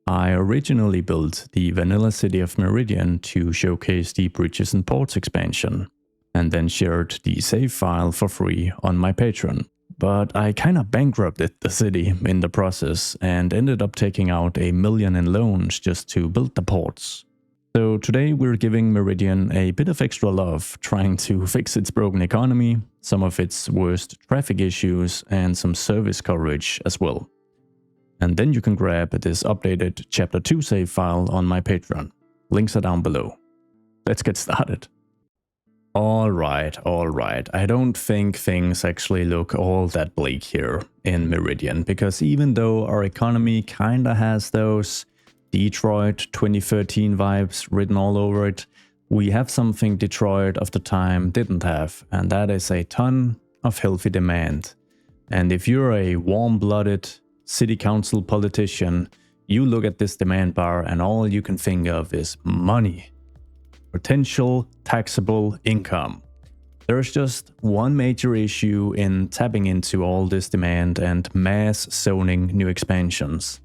I originally built the vanilla city of Meridian to showcase the bridges and ports expansion, and then shared the save file for free on my Patreon. But I kinda bankrupted the city in the process and ended up taking out $1 million in loans just to build the ports. So today we're giving Meridian a bit of extra love, trying to fix its broken economy, some of its worst traffic issues, and some service coverage as well. And then you can grab this updated Chapter 2 save file on my Patreon. Links are down below. Let's get started. Alright. I don't think things actually look all that bleak here in Meridian, because even though our economy kinda has those Detroit 2013 vibes written all over it, we have something Detroit of the time didn't have, and that is a ton of healthy demand. And if you're a warm-blooded city council politician, you look at this demand bar and all you can think of is money. Potential taxable income. There's just one major issue in tapping into all this demand and mass zoning new expansions,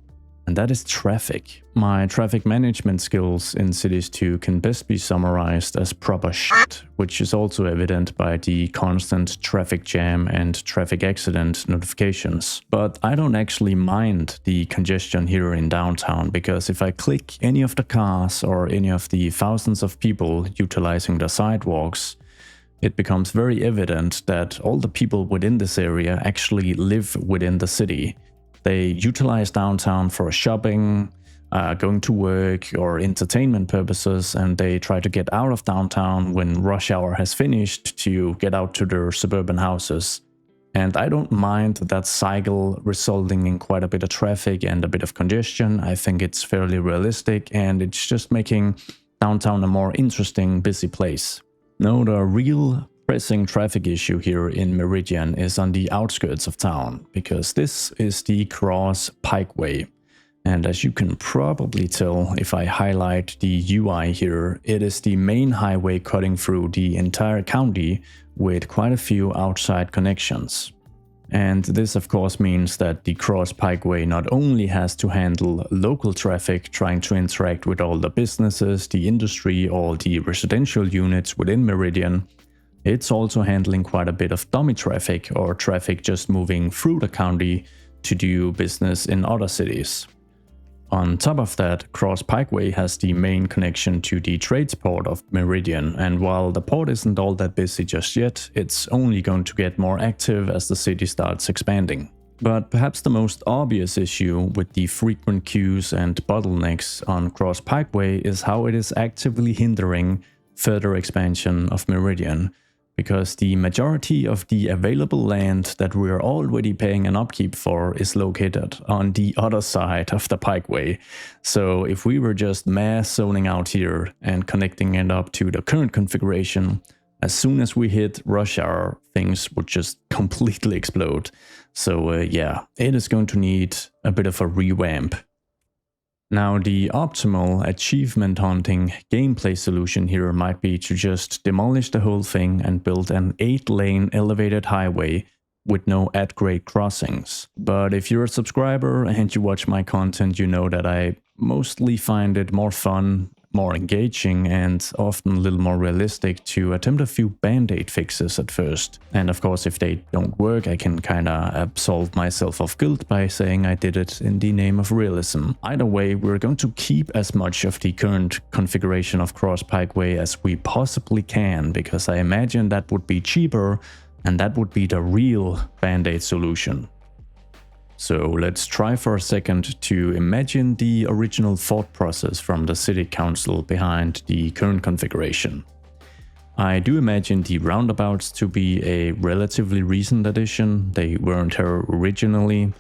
and that is traffic. My traffic management skills in Cities 2 can best be summarized as proper shit, which is also evident by the constant traffic jam and traffic accident notifications. But I don't actually mind the congestion here in downtown, because if I click any of the cars or any of the thousands of people utilizing the sidewalks, it becomes very evident that all the people within this area actually live within the city. They utilize downtown for shopping, going to work, or entertainment purposes, and they try to get out of downtown when rush hour has finished to get out to their suburban houses. And I don't mind that cycle resulting in quite a bit of traffic and a bit of congestion. I think it's fairly realistic, and it's just making downtown a more interesting, busy place. No, the real pressing traffic issue here in Meridian is on the outskirts of town, because this is the Cross Pikeway. And as you can probably tell if I highlight the UI here, it is the main highway cutting through the entire county with quite a few outside connections. And this of course means that the Cross Pikeway not only has to handle local traffic trying to interact with all the businesses, the industry, all the residential units within Meridian, it's also handling quite a bit of dummy traffic, or traffic just moving through the county to do business in other cities. On top of that, Cross Pikeway has the main connection to the trades port of Meridian, and while the port isn't all that busy just yet, it's only going to get more active as the city starts expanding. But perhaps the most obvious issue with the frequent queues and bottlenecks on Cross Pikeway is how it is actively hindering further expansion of Meridian, because the majority of the available land that we are already paying an upkeep for is located on the other side of the Pikeway. So if we were just mass zoning out here and connecting it up to the current configuration, as soon as we hit rush hour, things would just completely explode. So yeah, it is going to need a bit of a revamp. Now, the optimal achievement hunting gameplay solution here might be to just demolish the whole thing and build an 8-lane elevated highway with no at-grade crossings. But if you're a subscriber and you watch my content, you know that I mostly find it more fun, more engaging, and often a little more realistic to attempt a few band-aid fixes at first. And of course, if they don't work, I can kinda absolve myself of guilt by saying I did it in the name of realism. Either way, we're going to keep as much of the current configuration of Cross Pikeway as we possibly can, because I imagine that would be cheaper, and that would be the real band-aid solution. So let's try for a second to imagine the original thought process from the city council behind the current configuration. I do imagine the roundabouts to be a relatively recent addition. They weren't here originally.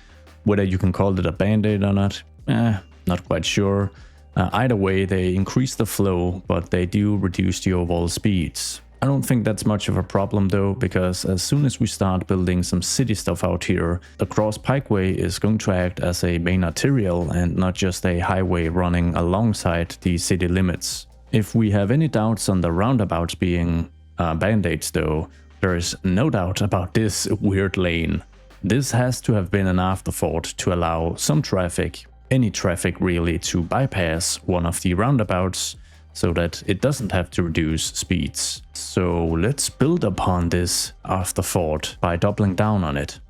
Whether you can call it a band-aid or not, not quite sure. Either way, they increase the flow, but they do reduce the overall speeds. I don't think that's much of a problem though, because as soon as we start building some city stuff out here, the Cross Pikeway is going to act as a main arterial and not just a highway running alongside the city limits. If we have any doubts on the roundabouts being band-aids though, there is no doubt about this weird lane. This has to have been an afterthought to allow some traffic, any traffic really to bypass one of the roundabouts so that it doesn't have to reduce speeds. So let's build upon this afterthought by doubling down on it.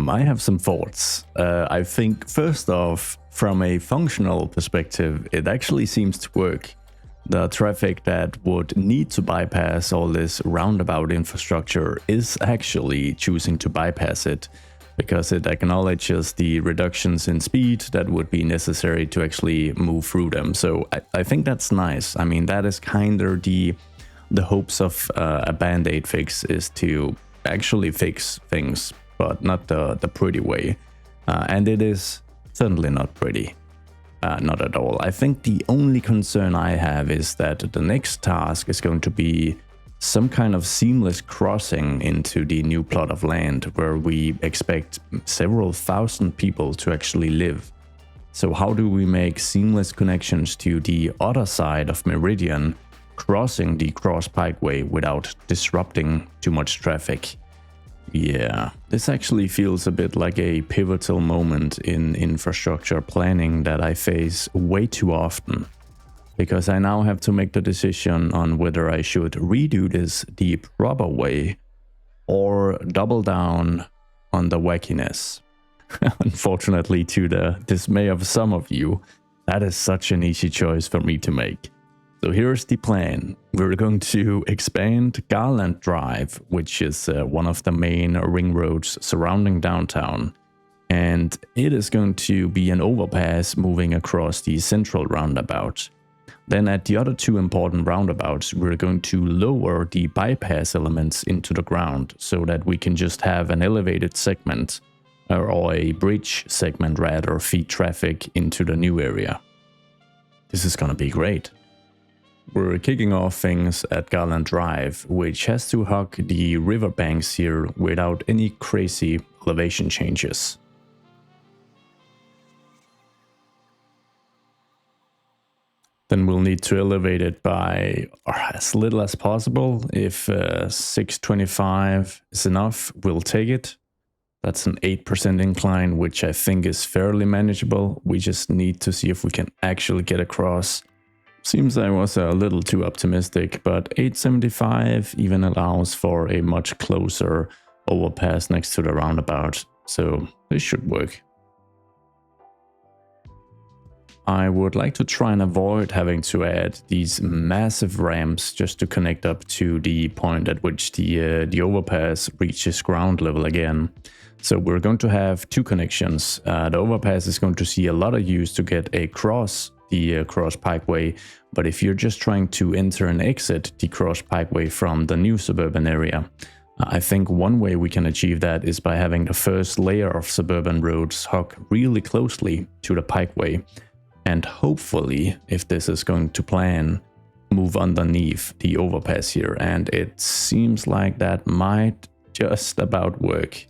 I have some thoughts. I think first off, from a functional perspective, it actually seems to work. The traffic that would need to bypass all this roundabout infrastructure is actually choosing to bypass it because it acknowledges the reductions in speed that would be necessary to actually move through them. So I think that's nice. I mean, that is kind of the hopes of a band-aid fix, is to actually fix things, but not the pretty way. And it is certainly not pretty. Not at all. I think the only concern I have is that the next task is going to be some kind of seamless crossing into the new plot of land where we expect several thousand people to actually live. So how do we make seamless connections to the other side of Meridian, crossing the cross pikeway without disrupting too much traffic? Yeah, this actually feels a bit like a pivotal moment in infrastructure planning that I face way too often, because I now have to make the decision on whether I should redo this the proper way or double down on the wackiness. Unfortunately, to the dismay of some of you, that is such an easy choice for me to make. So here's the plan. We're going to expand Garland Drive, which is one of the main ring roads surrounding downtown. And it is going to be an overpass moving across the central roundabout. Then at the other two important roundabouts, we're going to lower the bypass elements into the ground so that we can just have an elevated segment, or a bridge segment rather, feed traffic into the new area. This is gonna be great. We're kicking off things at Garland Drive, which has to hug the riverbanks here without any crazy elevation changes. Then we'll need to elevate it by as little as possible. If 625 is enough, we'll take it. That's an 8% incline, which I think is fairly manageable. We just need to see if we can actually get across. Seems I was a little too optimistic, but 875 even allows for a much closer overpass next to the roundabout, so this should work. I would like to try and avoid having to add these massive ramps just to connect up to the point at which the overpass reaches ground level again. So we're going to have two connections. The overpass is going to see a lot of use to get across the cross pikeway, but if you're just trying to enter and exit the cross pikeway from the new suburban area, I think one way we can achieve that is by having the first layer of suburban roads hug really closely to the pikeway, and hopefully, if this is going to plan, move underneath the overpass here, and it seems like that might just about work.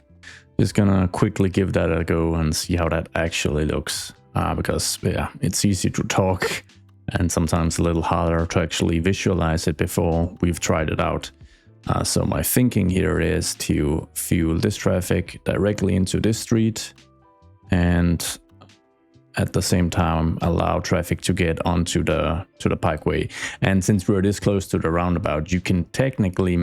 Just gonna quickly give that a go and see how that actually looks. Because yeah, it's easy to talk and sometimes a little harder to actually visualize it before we've tried it out. So my thinking here is to fuel this traffic directly into this street and at the same time allow traffic to get onto the pikeway. And since we're this close to the roundabout, you can technically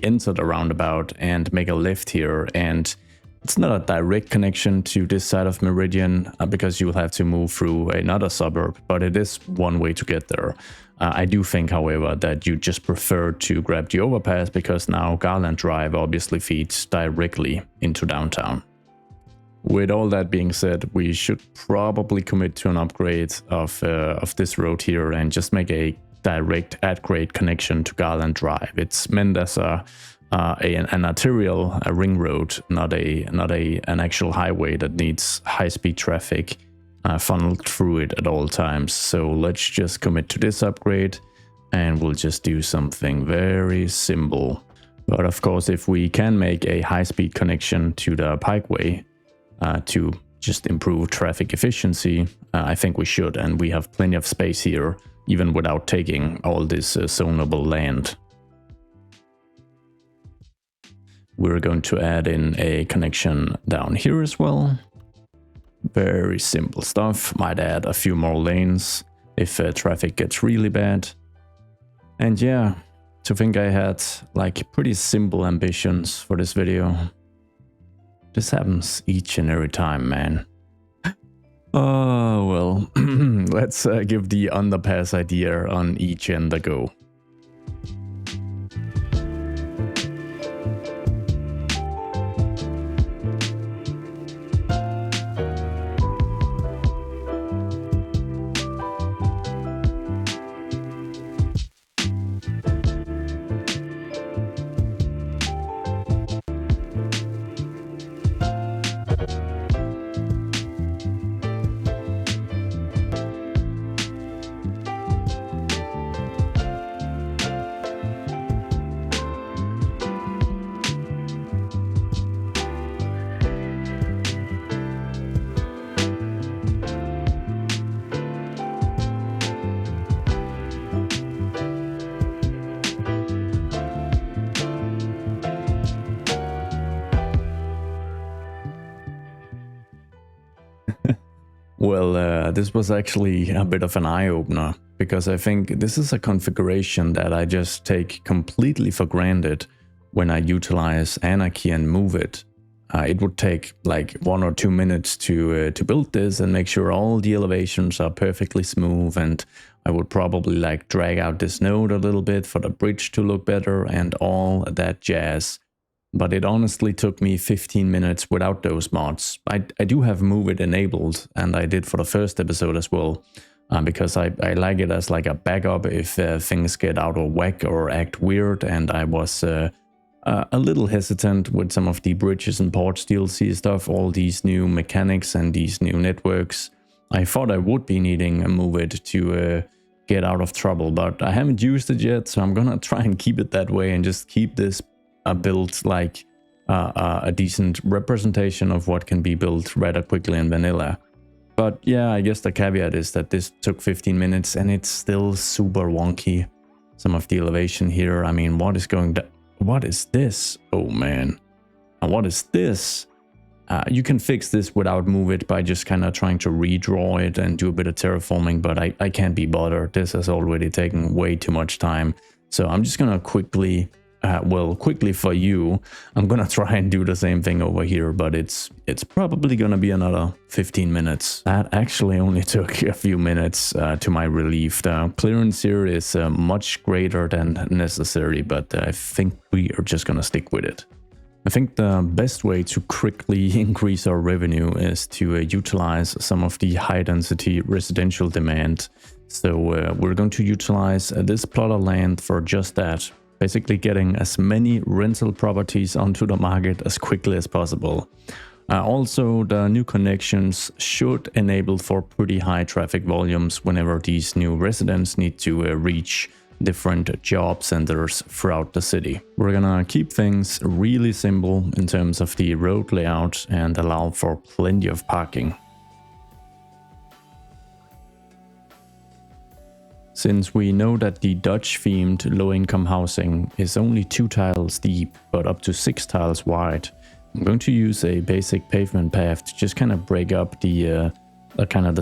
enter the roundabout and make a left here and It's not a direct connection to this side of Meridian because you will have to move through another suburb, but it is one way to get there. I do think, however, that you just prefer to grab the overpass because now Garland Drive obviously feeds directly into downtown. With all that being said, we should probably commit to an upgrade of this road here and just make a direct at-grade connection to Garland Drive. It's meant as an arterial ring road, not an actual highway that needs high-speed traffic funneled through it at all times. So let's just commit to this upgrade and we'll just do something very simple. But of course, if we can make a high-speed connection to the Pikeway to just improve traffic efficiency, I think we should, and we have plenty of space here even without taking all this zonable land. We're going to add in a connection down here as well. Very simple stuff. Might add a few more lanes if traffic gets really bad. And yeah, to think I had like pretty simple ambitions for this video. This happens each and every time, man. Oh well, let's give the underpass idea on each end a go. Well, this was actually a bit of an eye-opener, because I think this is a configuration that I just take completely for granted when I utilize Anarchy and move it. It would take like 1 or 2 minutes to build this and make sure all the elevations are perfectly smooth, and I would probably like drag out this node a little bit for the bridge to look better and all that jazz. But it honestly took me 15 minutes without those mods. I do have Move It enabled, and I did for the first episode as well, because I like it as like a backup if things get out of whack or act weird, and I was a little hesitant with some of the bridges and ports DLC stuff, all these new mechanics and these new networks. I thought I would be needing a Move It to get out of trouble, but I haven't used it yet, so I'm gonna try and keep it that way and just keep this built like a decent representation of what can be built rather quickly in vanilla. But yeah, I guess the caveat is that this took 15 minutes and it's still super wonky. Some of the elevation here, I mean, what is this? Oh man, and what is this? You can fix this without Move It by just kind of trying to redraw it and do a bit of terraforming, but I can't be bothered. This has already taken way too much time. So I'm just gonna quickly for you, I'm gonna try and do the same thing over here, but it's probably gonna be another 15 minutes. That actually only took a few minutes to my relief. The clearance here is much greater than necessary, but I think we are just gonna stick with it. I think the best way to quickly increase our revenue is to utilize some of the high density residential demand. So we're going to utilize this plot of land for just that. Basically getting as many rental properties onto the market as quickly as possible. Also, the new connections should enable for pretty high traffic volumes whenever these new residents need to reach different job centers throughout the city. We're gonna keep things really simple in terms of the road layout and allow for plenty of parking. Since we know that the Dutch-themed low-income housing is only 2 tiles deep, but up to 6 tiles wide, I'm going to use a basic pavement path to just kind of break up the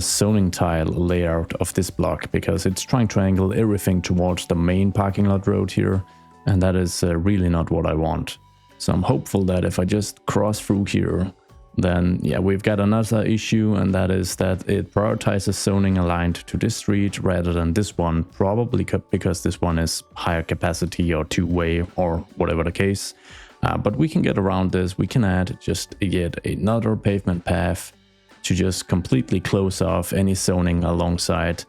zoning tile layout of this block, because it's trying to angle everything towards the main parking lot road here, and that is really not what I want. So I'm hopeful that if I just cross through here, then yeah, we've got another issue, and that is that it prioritizes zoning aligned to this street rather than this one, probably because this one is higher capacity or two-way or whatever the case. But we can get around this. We can add just yet another pavement path to just completely close off any zoning alongside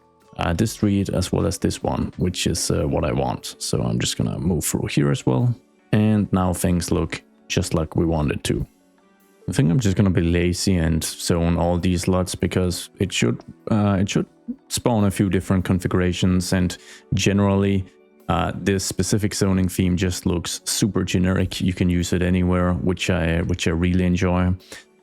this street as well as this one, which is what I want. So I'm just gonna move through here as well. And now things look just like we wanted to. I think I'm just gonna be lazy and zone all these lots because it should spawn a few different configurations, and generally this specific zoning theme just looks super generic. You can use it anywhere, which I really enjoy.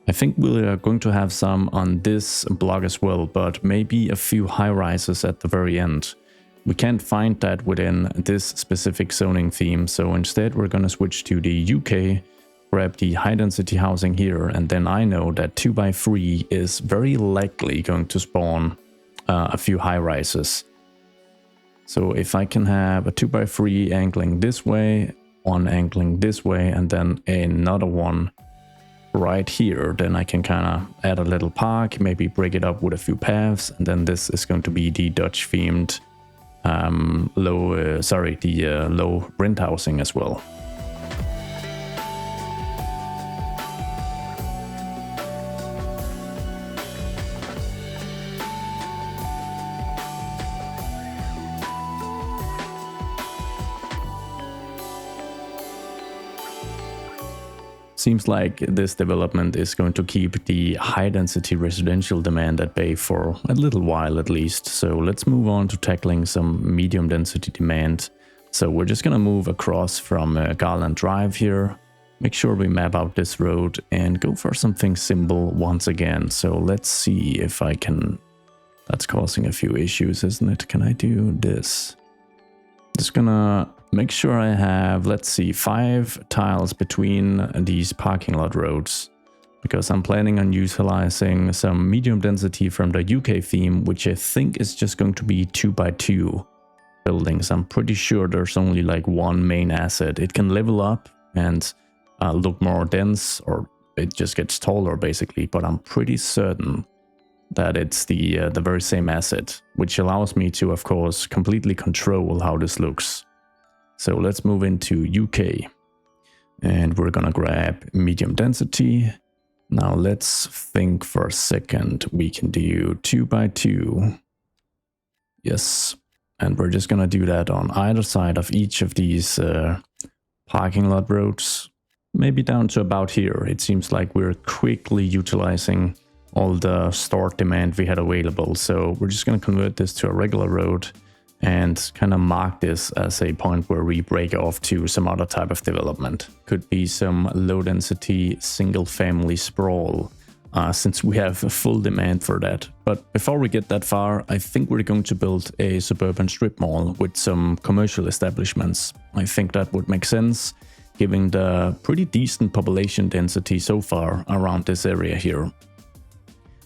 I think we're going to have some on this block as well, but maybe a few high rises at the very end. We can't find that within this specific zoning theme, so instead we're gonna switch to the UK, grab the high density housing here, and then I know that 2x3 is very likely going to spawn a few high rises. So if I can have a 2x3 angling this way, one angling this way, and then another one right here, then I can kind of add a little park, maybe break it up with a few paths, and then this is going to be the Dutch themed low rent housing as well. Seems like this development is going to keep the high density residential demand at bay for a little while at least. So let's move on to tackling some medium density demand. So we're just gonna move across from Garland Drive here, make sure we map out this road and go for something simple once again. So let's see if I can, that's causing a few issues, isn't it? Can I do this? Just gonna make sure I have, let's see, 5 tiles between these parking lot roads, because I'm planning on utilizing some medium density from the UK theme, which I think is just going to be 2x2 buildings. I'm pretty sure there's only like one main asset. It can level up and look more dense, or it just gets taller basically, but I'm pretty certain that it's the very same asset, which allows me to, of course, completely control how this looks. So let's move into UK, and we're gonna grab medium density. Now let's think for a second. We can do 2x2. Yes, and we're just gonna do that on either side of each of these parking lot roads, maybe down to about here. It seems like we're quickly utilizing all the stored demand we had available. So we're just going to convert this to a regular road and kind of mark this as a point where we break off to some other type of development. Could be some low density single family sprawl, since we have a full demand for that. But before we get that far, I think we're going to build a suburban strip mall with some commercial establishments. I think that would make sense, given the pretty decent population density so far around this area here.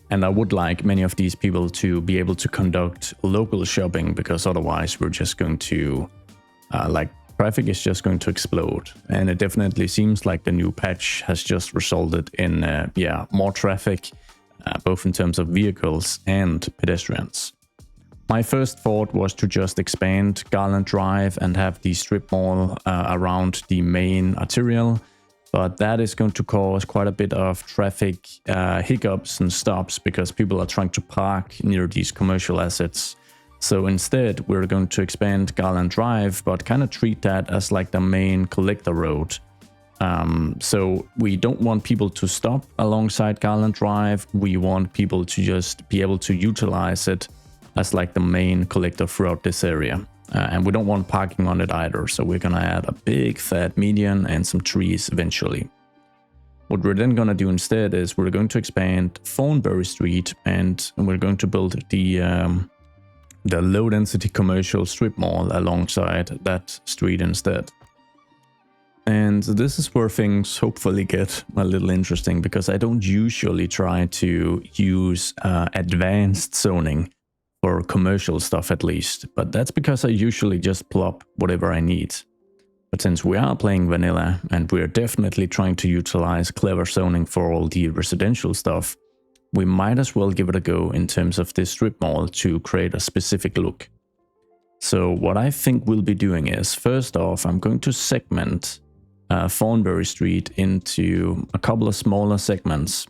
And I would like many of these people to be able to conduct local shopping, because otherwise we're just going to, traffic is just going to explode. And it definitely seems like the new patch has just resulted in, more traffic, both in terms of vehicles and pedestrians. My first thought was to just expand Garland Drive and have the strip mall around the main arterial. But that is going to cause quite a bit of traffic hiccups and stops, because people are trying to park near these commercial assets. So instead, we're going to expand Garland Drive, but kind of treat that as like the main collector road. So we don't want people to stop alongside Garland Drive. We want people to just be able to utilize it as like the main collector throughout this area. And we don't want parking on it either, so we're gonna add a big fat median and some trees eventually. What we're then gonna do instead is we're going to expand Thornbury Street, and we're going to build the low density commercial strip mall alongside that street instead. And this is where things hopefully get a little interesting, because I don't usually try to use advanced zoning for commercial stuff, at least, but that's because I usually just plop whatever I need. But since we are playing vanilla and we're definitely trying to utilize clever zoning for all the residential stuff, we might as well give it a go in terms of this strip mall to create a specific look. So what I think we'll be doing is, first off, I'm going to segment Thornbury Street into a couple of smaller segments,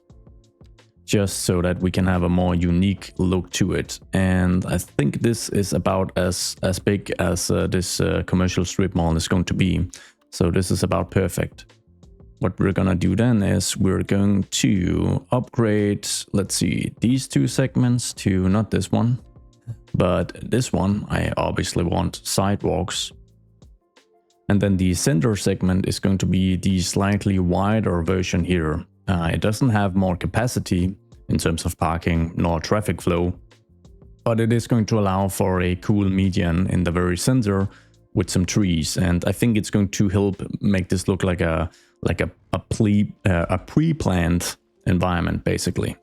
just so that we can have a more unique look to it. And I think this is about as big as this commercial strip mall is going to be. So this is about perfect. What we're gonna do then is we're going to upgrade, let's see, these two segments to not this one, but this one. I obviously want sidewalks. And then the center segment is going to be the slightly wider version here. It doesn't have more capacity in terms of parking nor traffic flow, but it is going to allow for a cool median in the very center with some trees. And I think it's going to help make this look like a pre-planned environment, basically.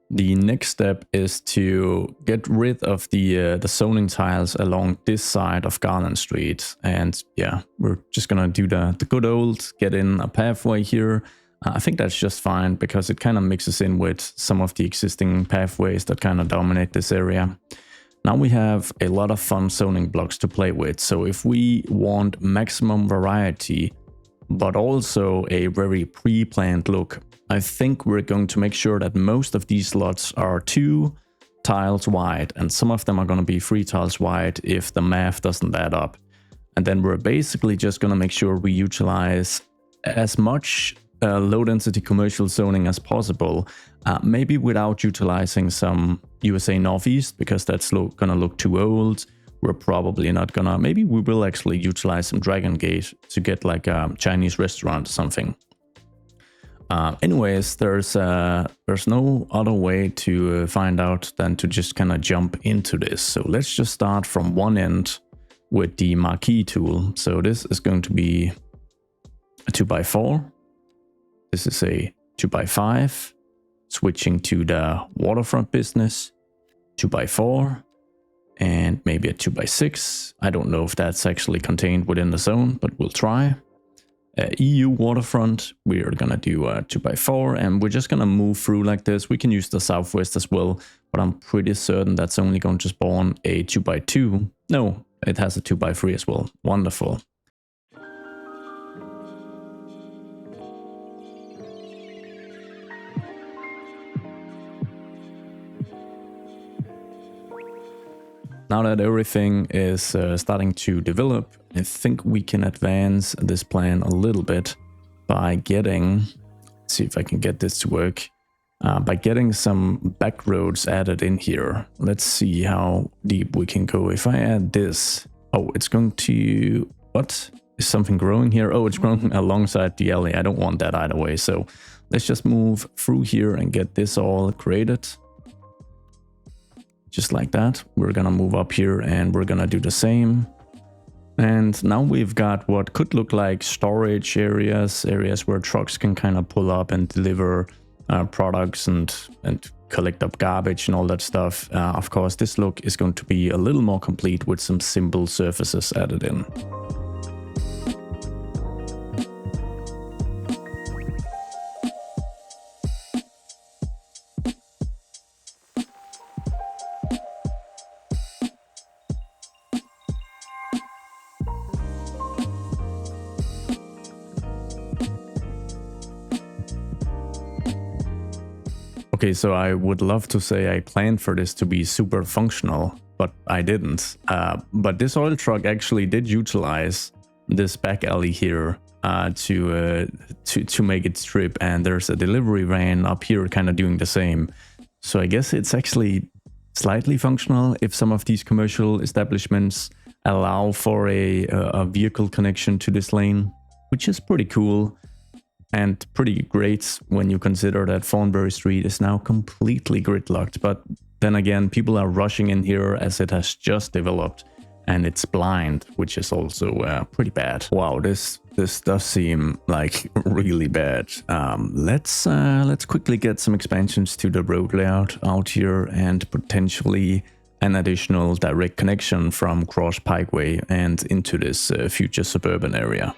The next step is to get rid of the zoning tiles along this side of Garland Street. And yeah, we're just gonna do the good old get in a pathway here. I think that's just fine because it kind of mixes in with some of the existing pathways that kind of dominate this area. Now we have a lot of fun zoning blocks to play with. So if we want maximum variety, but also a very pre-planned look, I think we're going to make sure that most of these lots are 2 tiles wide, and some of them are going to be 3 tiles wide if the math doesn't add up. And then we're basically just going to make sure we utilize as much low-density commercial zoning as possible, maybe without utilizing some USA Northeast, because that's going to look too old. We're probably not gonna, maybe we will actually utilize some Dragon Gate to get like a Chinese restaurant or something. Anyways, there's no other way to find out than to just kind of jump into this. So let's just start from one end with the marquee tool. So this is going to be a 2x4. This is a 2x5. Switching to the waterfront business, 2x4. And maybe a 2x6. I don't know if that's actually contained within the zone, but we'll try. EU waterfront, we are gonna do a 2x4, and we're just gonna move through like this. We can use the southwest as well, but I'm pretty certain that's only going to spawn a 2x2. No, it has a 2x3 as well. Wonderful. Now that everything is starting to develop, I think we can advance this plan a little bit by getting, let's see if I can get this to work, by getting some back roads added in here. Let's see how deep we can go. If I add this, oh, it's going to, what? Is something growing here? Oh, it's growing alongside the alley. I don't want that either way. So let's just move through here and get this all created. Just like that. We're gonna move up here and we're gonna do the same. And now we've got what could look like storage areas where trucks can kind of pull up and deliver products and collect up garbage and all that stuff. Of course, this look is going to be a little more complete with some simple surfaces added in. Okay, so I would love to say I planned for this to be super functional, but I didn't. But this oil truck actually did utilize this back alley here to make it strip, and there's a delivery van up here kind of doing the same. So I guess it's actually slightly functional if some of these commercial establishments allow for a vehicle connection to this lane, which is pretty cool. And pretty great when you consider that Thornbury Street is now completely gridlocked. But then again, people are rushing in here as it has just developed, and it's blind, which is also pretty bad. Wow, this does seem like really bad. Let's quickly get some expansions to the road layout out here and potentially an additional direct connection from Cross Pikeway and into this future suburban area.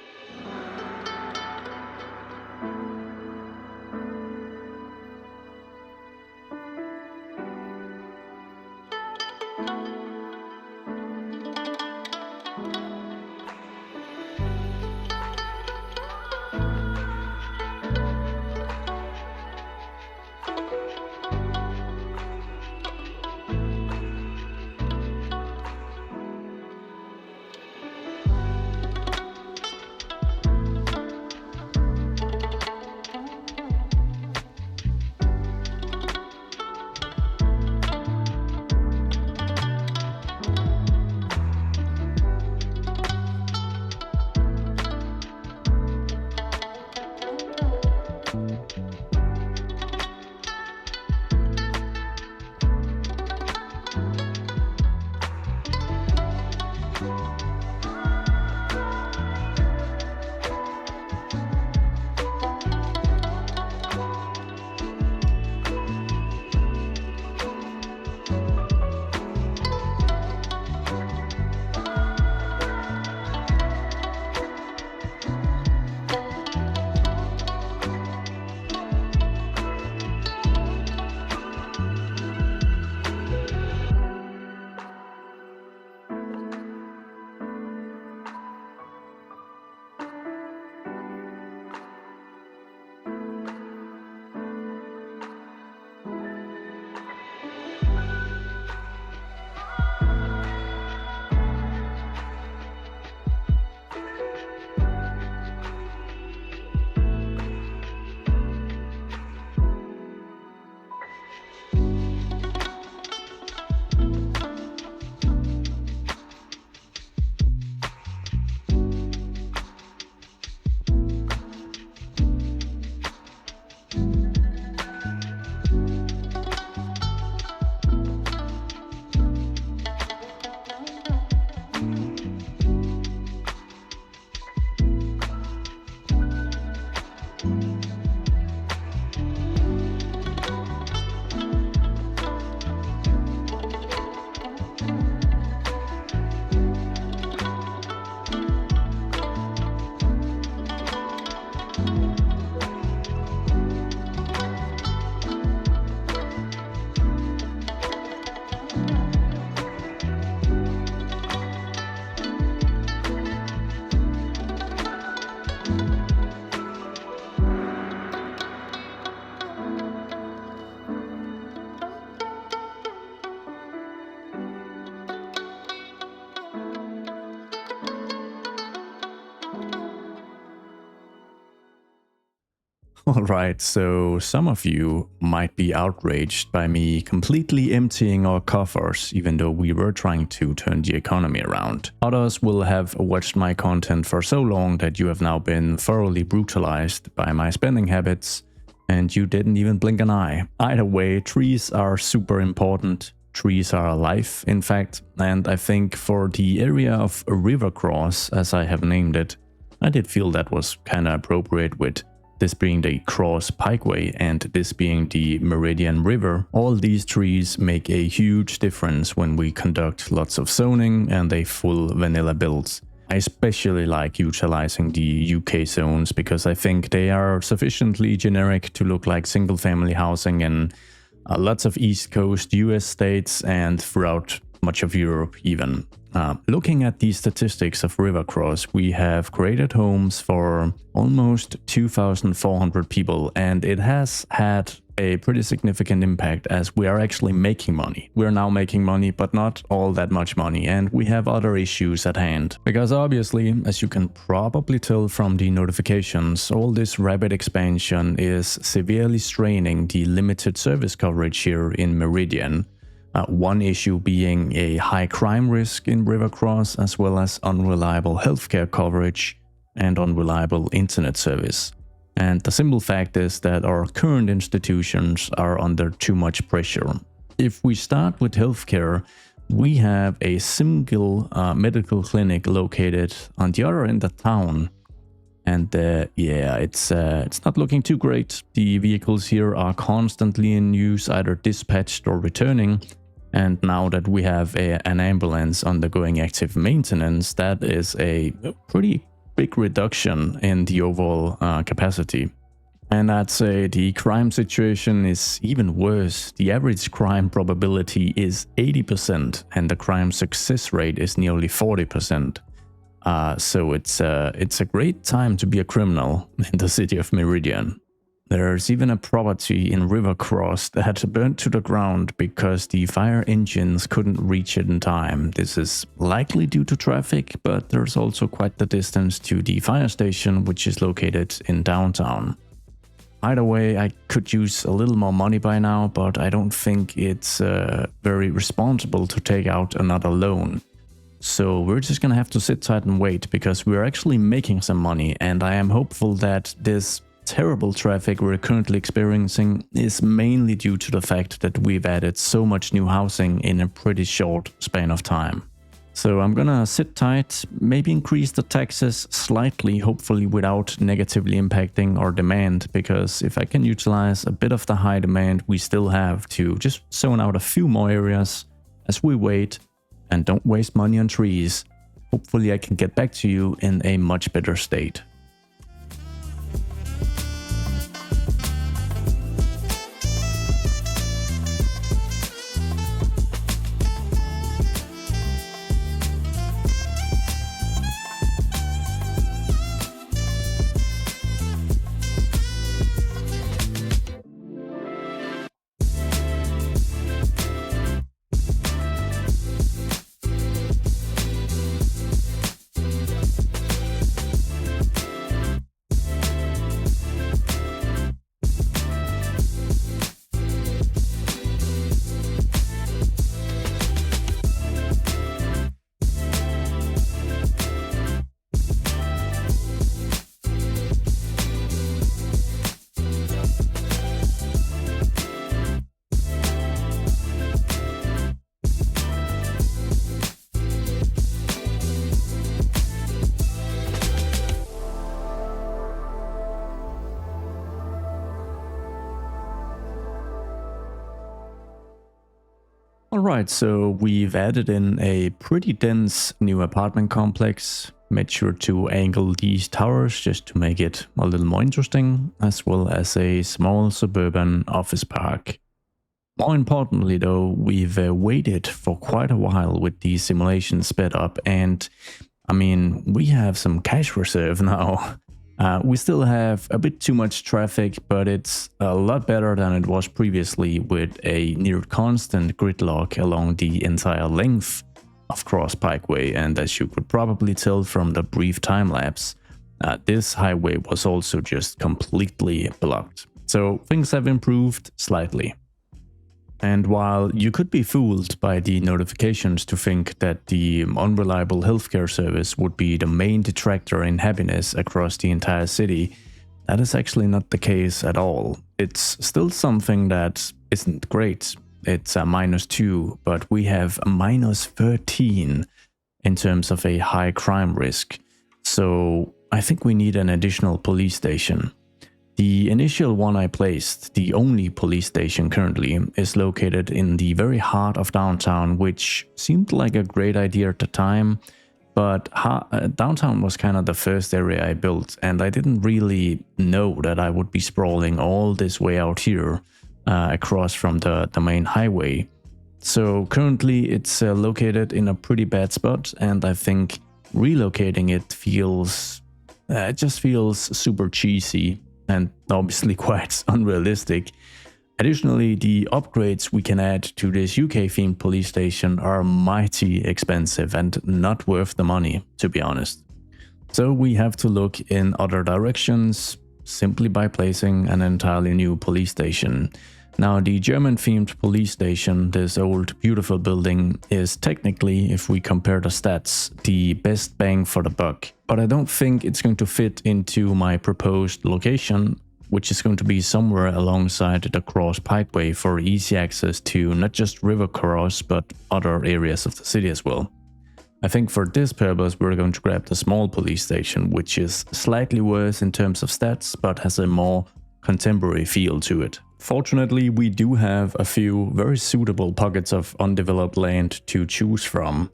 Alright, so some of you might be outraged by me completely emptying our coffers, even though we were trying to turn the economy around. Others will have watched my content for so long that you have now been thoroughly brutalized by my spending habits, and you didn't even blink an eye. Either way, trees are super important. Trees are life, in fact, and I think for the area of River Cross, as I have named it, I did feel that was kinda appropriate, with this being the Cross Pikeway and this being the Meridian River. All these trees make a huge difference when we conduct lots of zoning and a full vanilla build. I especially like utilizing the UK zones because I think they are sufficiently generic to look like single family housing in lots of East Coast US states and throughout much of Europe even. Looking at the statistics of River Cross, we have created homes for almost 2,400 people, and it has had a pretty significant impact as we are actually making money. We're now making money, but not all that much money, and we have other issues at hand. Because obviously, as you can probably tell from the notifications, all this rapid expansion is severely straining the limited service coverage here in Meridian. One issue being a high crime risk in River Cross, as well as unreliable healthcare coverage and unreliable internet service. And the simple fact is that our current institutions are under too much pressure. If we start with healthcare, we have a single medical clinic located on the other end of town. And yeah, it's not looking too great. The vehicles here are constantly in use, either dispatched or returning. And now that we have an ambulance undergoing active maintenance, that is a pretty big reduction in the overall capacity. And I'd say the crime situation is even worse. The average crime probability is 80% and the crime success rate is nearly 40%. So it's a great time to be a criminal in the city of Meridian. There's even a property in Rivercross that had burned to the ground because the fire engines couldn't reach it in time. This is likely due to traffic, but there's also quite the distance to the fire station, which is located in downtown. Either way, I could use a little more money by now, but I don't think it's very responsible to take out another loan. So we're just gonna have to sit tight and wait, because we're actually making some money, and I am hopeful that this terrible traffic we're currently experiencing is mainly due to the fact that we've added so much new housing in a pretty short span of time. So I'm gonna sit tight, maybe increase the taxes slightly, hopefully without negatively impacting our demand, because if I can utilize a bit of the high demand we still have to just zone out a few more areas as we wait and don't waste money on trees, hopefully I can get back to you in a much better state. Alright, so we've added in a pretty dense new apartment complex, made sure to angle these towers just to make it a little more interesting, as well as a small suburban office park. More importantly though, we've waited for quite a while with the simulation sped up, and I mean, we have some cash reserve now. We still have a bit too much traffic, but it's a lot better than it was previously with a near constant gridlock along the entire length of Cross Pikeway. And as you could probably tell from the brief time lapse, this highway was also just completely blocked. So things have improved slightly. And while you could be fooled by the notifications to think that the unreliable healthcare service would be the main detractor in happiness across the entire city, that is actually not the case at all. It's still something that isn't great. It's a -2, but we have a -13 in terms of a high crime risk. So I think we need an additional police station. The initial one I placed, the only police station currently, is located in the very heart of downtown, which seemed like a great idea at the time, but downtown was kind of the first area I built, and I didn't really know that I would be sprawling all this way out here across from the main highway. So currently it's located in a pretty bad spot, and I think relocating it just feels super cheesy and obviously quite unrealistic. Additionally, the upgrades we can add to this UK-themed police station are mighty expensive and not worth the money, to be honest. So we have to look in other directions, simply by placing an entirely new police station. Now, the German-themed police station, this old beautiful building, is technically, if we compare the stats, the best bang for the buck. But I don't think it's going to fit into my proposed location, which is going to be somewhere alongside the Cross Pikeway for easy access to not just Rivercross, but other areas of the city as well. I think for this purpose we're going to grab the small police station, which is slightly worse in terms of stats, but has a more contemporary feel to it. Fortunately, we do have a few very suitable pockets of undeveloped land to choose from.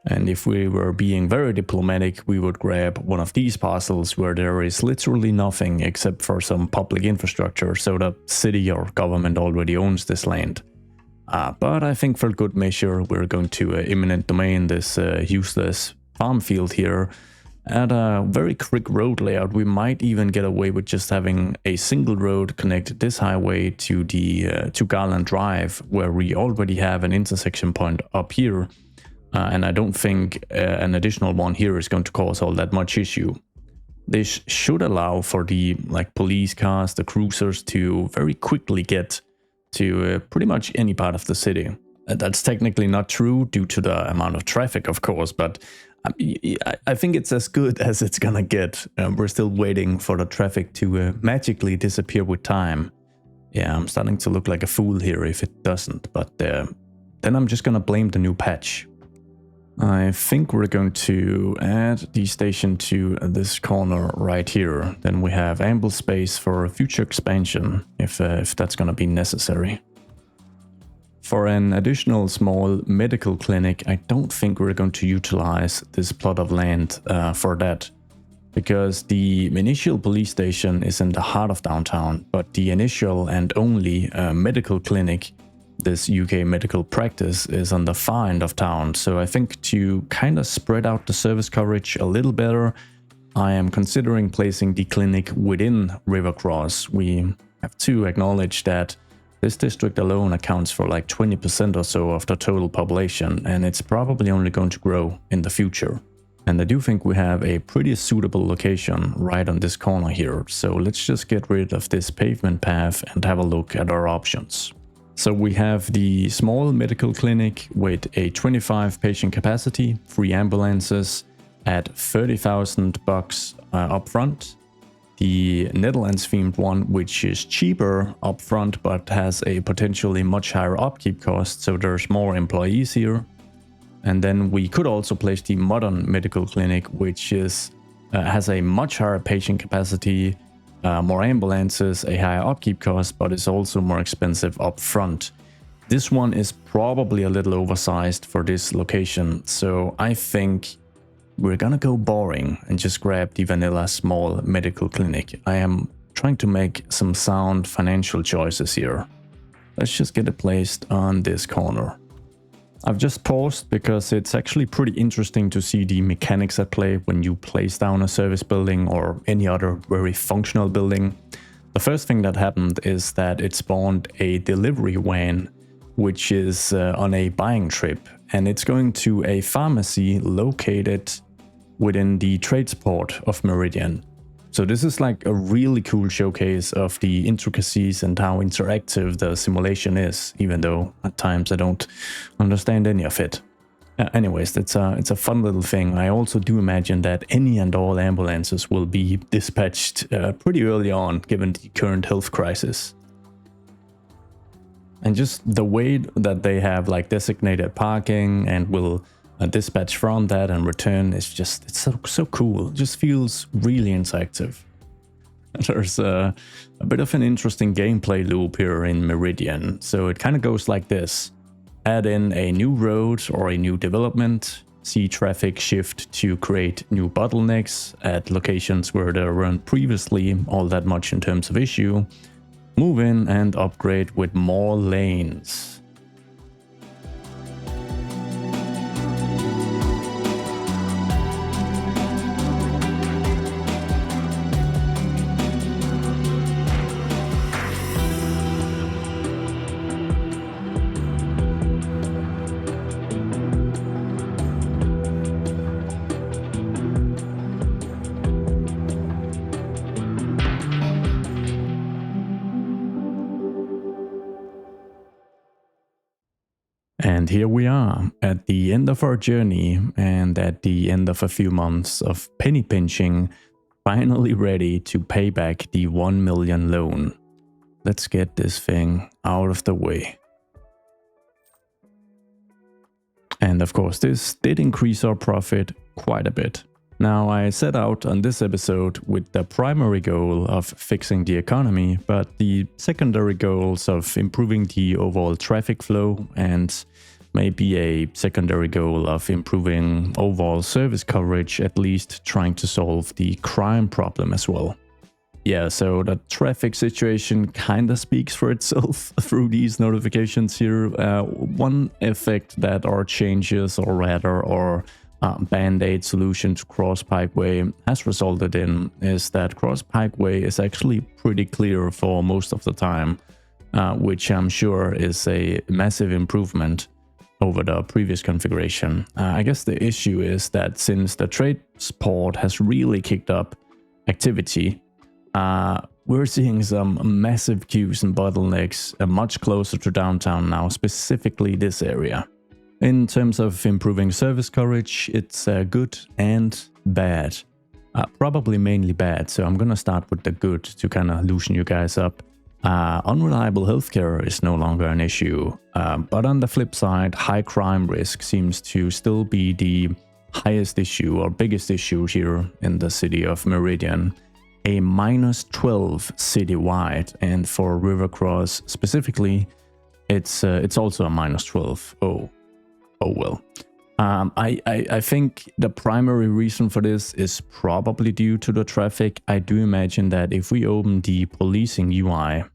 And if we were being very diplomatic, we would grab one of these parcels where there is literally nothing except for some public infrastructure, so the city or government already owns this land. But I think for good measure, we're going to eminent domain this useless farm field here. At a very quick road layout, we might even get away with just having a single road connect this highway to the to Garland Drive, where we already have an intersection point up here. And I don't think an additional one here is going to cause all that much issue. This should allow for the police cars, the cruisers to very quickly get to pretty much any part of the city. That's technically not true due to the amount of traffic, of course, but I think it's as good as it's gonna get. We're still waiting for the traffic to magically disappear with time. Yeah, I'm starting to look like a fool here if it doesn't, but then I'm just gonna blame the new patch. I think we're going to add the station to this corner right here. Then we have ample space for future expansion if that's gonna be necessary. For an additional small medical clinic, I don't think we're going to utilize this plot of land for that, because the initial police station is in the heart of downtown, but the initial and only medical clinic, this UK medical practice, is on the far end of town. So I think to kind of spread out the service coverage a little better, I am considering placing the clinic within Rivercross. We have to acknowledge that this district alone accounts for like 20% or so of the total population, and it's probably only going to grow in the future. And I do think we have a pretty suitable location right on this corner here, so let's just get rid of this pavement path and have a look at our options. So we have the small medical clinic with a 25 patient capacity, 3 ambulances at 30,000 bucks up front. The Netherlands themed one, which is cheaper upfront but has a potentially much higher upkeep cost, so there's more employees here. And then we could also place the modern medical clinic, which is has a much higher patient capacity, more ambulances, a higher upkeep cost, but is also more expensive upfront. This one is probably a little oversized for this location, so I think we're gonna go boring and just grab the vanilla small medical clinic. I am trying to make some sound financial choices here. Let's just get it placed on this corner. I've just paused because it's actually pretty interesting to see the mechanics at play when you place down a service building or any other very functional building. The first thing that happened is that it spawned a delivery van, which is on a buying trip, and it's going to a pharmacy located within the transport of Meridian. So this is like a really cool showcase of the intricacies and how interactive the simulation is, even though at times I don't understand any of it. Anyways, it's a fun little thing. I also do imagine that any and all ambulances will be dispatched pretty early on, given the current health crisis. And just the way that they have like designated parking and will dispatch from that and return is just, it's so cool. It just feels really interactive. There's a bit of an interesting gameplay loop here in Meridian. So it kind of goes like this: add in a new road or a new development, see traffic shift to create new bottlenecks at locations where there weren't previously all that much in terms of issue, move in and upgrade with more lanes. And here we are at the end of our journey and at the end of a few months of penny pinching, finally ready to pay back the 1 million loan. Let's get this thing out of the way. And of course, this did increase our profit quite a bit. Now, I set out on this episode with the primary goal of fixing the economy, but the secondary goals of improving the overall traffic flow and maybe a secondary goal of improving overall service coverage, at least trying to solve the crime problem as well. Yeah, so the traffic situation kinda speaks for itself through these notifications here. One effect that our changes, or rather our band-aid solution to Cross Pikeway has resulted in is that Cross Pikeway is actually pretty clear for most of the time, which I'm sure is a massive improvement over the previous configuration. I guess the issue is that since the trade port has really kicked up activity, we're seeing some massive queues and bottlenecks much closer to downtown now, specifically this area. In terms of improving service coverage, it's good and bad. Probably mainly bad, so I'm gonna start with the good to kind of loosen you guys up. Unreliable healthcare is no longer an issue, but on the flip side, high crime risk seems to still be the highest issue or biggest issue here in the city of Meridian. A -12 citywide, and for Rivercross specifically, it's also a -12. Oh well. I think the primary reason for this is probably due to the traffic. I do imagine that if we open the policing UI,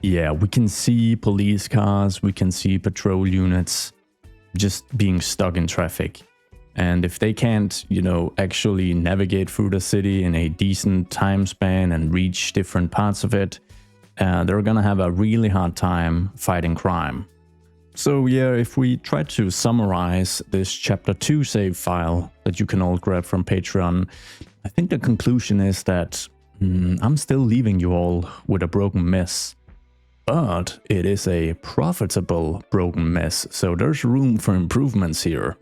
yeah, we can see police cars, we can see patrol units just being stuck in traffic. And if they can't, you know, actually navigate through the city in a decent time span and reach different parts of it, they're gonna have a really hard time fighting crime. So yeah, if we try to summarize this chapter 2 save file that you can all grab from Patreon, I think the conclusion is that I'm still leaving you all with a broken mess. But it is a profitable broken mess, so there's room for improvements here.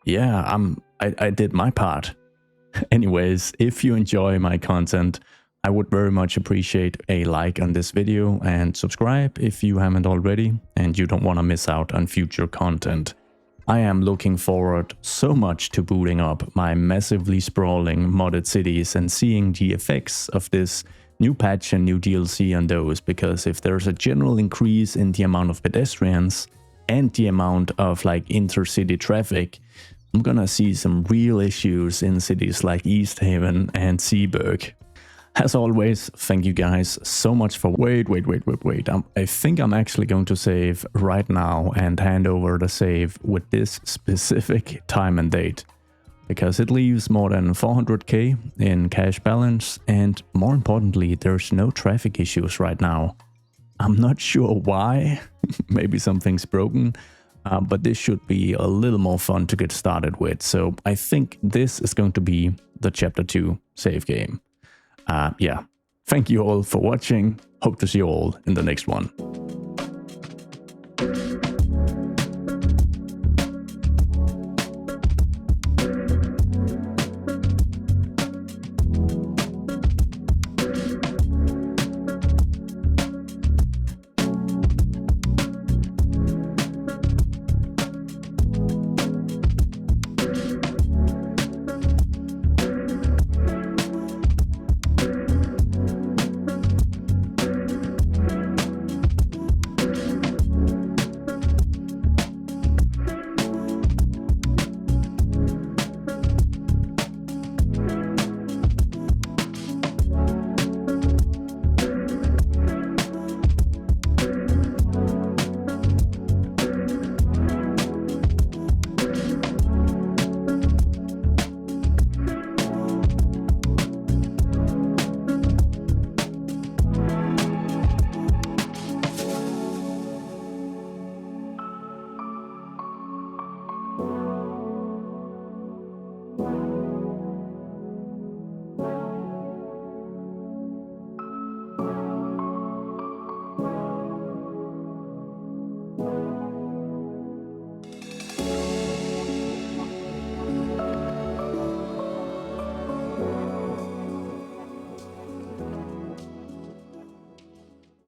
Yeah, I did my part. Anyways, if you enjoy my content, I would very much appreciate a like on this video and subscribe if you haven't already and you don't want to miss out on future content. I am looking forward so much to booting up my massively sprawling modded cities and seeing the effects of this new patch and new DLC on those, because if there's a general increase in the amount of pedestrians and the amount of like intercity traffic, I'm gonna see some real issues in cities like East Haven and Seaburg. As always, thank you guys so much for wait. I think I'm actually going to save right now and hand over the save with this specific time and date, because it leaves more than 400k in cash balance, and more importantly, there's no traffic issues right now. I'm not sure why, maybe something's broken, but this should be a little more fun to get started with. So I think this is going to be the chapter 2 save game. Yeah, thank you all for watching. Hope to see you all in the next one.